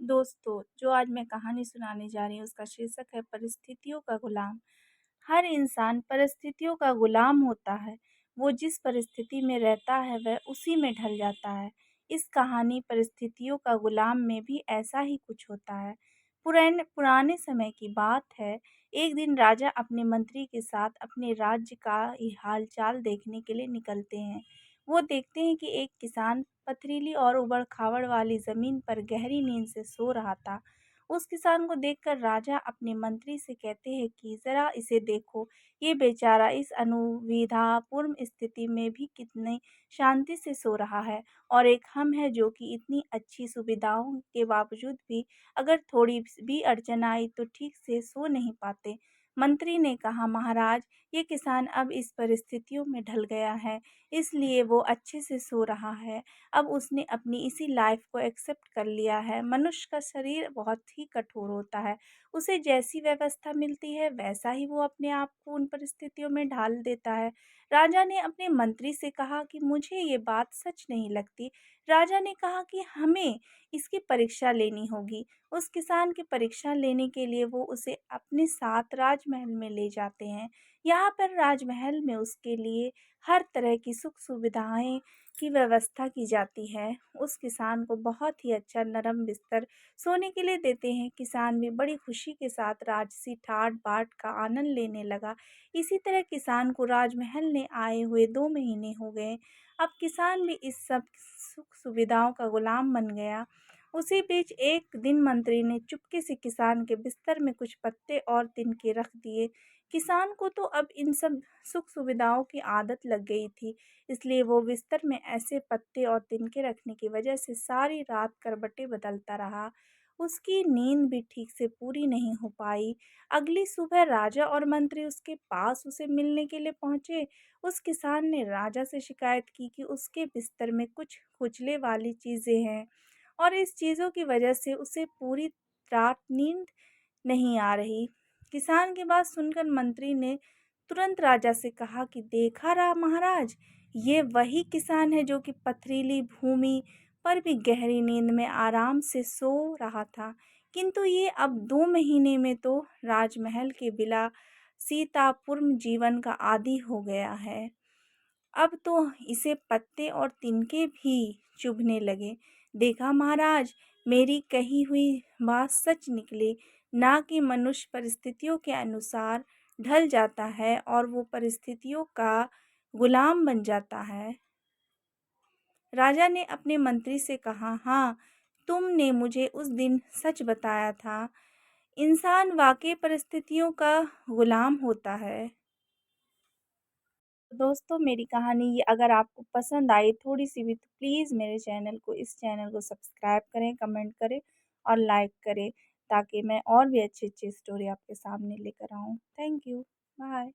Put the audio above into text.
दोस्तों, जो आज मैं कहानी सुनाने जा रही हूँ उसका शीर्षक है परिस्थितियों का गुलाम। हर इंसान परिस्थितियों का गुलाम होता है। वो जिस परिस्थिति में रहता है वह उसी में ढल जाता है। इस कहानी परिस्थितियों का गुलाम में भी ऐसा ही कुछ होता है। पुराने पुराने समय की बात है। एक दिन राजा अपने मंत्री के साथ अपने राज्य का हालचाल देखने के लिए निकलते हैं। वो देखते हैं कि एक किसान पथरीली और उबड़-खाबड़ वाली ज़मीन पर गहरी नींद से सो रहा था। उस किसान को देखकर राजा अपने मंत्री से कहते हैं कि ज़रा इसे देखो, ये बेचारा इस असुविधापूर्ण स्थिति में भी कितनी शांति से सो रहा है और एक हम हैं जो कि इतनी अच्छी सुविधाओं के बावजूद भी अगर थोड़ी भी अड़चन आई तो ठीक से सो नहीं पाते। मंत्री ने कहा, महाराज, ये किसान अब इस परिस्थितियों में ढल गया है, इसलिए वो अच्छे से सो रहा है। अब उसने अपनी इसी लाइफ को एक्सेप्ट कर लिया है। मनुष्य का शरीर बहुत ही कठोर होता है। उसे जैसी व्यवस्था मिलती है वैसा ही वो अपने आप को उन परिस्थितियों में ढाल देता है। राजा ने अपने मंत्री से कहा कि मुझे ये बात सच नहीं लगती। राजा ने कहा कि हमें इसकी परीक्षा लेनी होगी। उस किसान की परीक्षा लेने के लिए वो उसे अपने साथ राजमहल में ले जाते हैं। यहाँ पर राजमहल में उसके लिए हर तरह की सुख सुविधाएं की व्यवस्था की जाती है। उस किसान को बहुत ही अच्छा नरम बिस्तर सोने के लिए देते हैं। किसान भी बड़ी खुशी के साथ राजसी ठाट-बाट का आनंद लेने लगा। इसी तरह किसान को राजमहल में आए हुए 2 महीने हो गए। अब किसान भी इस सब सुख-सुविधाओं का गुलाम बन गया। उसी बीच एक दिन मंत्री ने चुपके से किसान के बिस्तर में कुछ पत्ते और तिनके रख दिए। किसान को तो अब इन सब सुख-सुविधाओं की आदत लग गई थी। इसलिए वो बिस्तर में ऐसे पत्ते और तिनके रखने की वजह से सारी रात करवटें बदलता रहा। उसकी नींद भी ठीक से पूरी नहीं हो पाई। अगली सुबह राजा और मंत्री उसके पास उसे मिलने के लिए पहुंचे। उस किसान ने राजा से शिकायत की कि उसके बिस्तर में कुछ खुजले वाली चीज़ें हैं और इस चीज़ों की वजह से उसे पूरी रात नींद नहीं आ रही। किसान की बात सुनकर मंत्री ने तुरंत राजा से कहा कि देखा रहा महाराज, ये वही किसान है जो कि पथरीली भूमि पर भी गहरी नींद में आराम से सो रहा था, किंतु ये अब 2 महीने में तो राजमहल के विलासितापूर्ण जीवन का आदी हो गया है। अब तो इसे पत्ते और तिनके भी चुभने लगे। देखा महाराज, मेरी कही हुई बात सच निकली। ना कि मनुष्य परिस्थितियों के अनुसार ढल जाता है और वो परिस्थितियों का गुलाम बन जाता है। राजा ने अपने मंत्री से कहा, हाँ, तुमने मुझे उस दिन सच बताया था। इंसान वाकई परिस्थितियों का गुलाम होता है। तो दोस्तों, मेरी कहानी ये अगर आपको पसंद आई थोड़ी-सी भी तो प्लीज़ मेरे इस चैनल को सब्सक्राइब करें, कमेंट करें और लाइक करें ताकि मैं और भी अच्छी-अच्छी स्टोरी आपके सामने लेकर आऊँ। Thank you. बाय।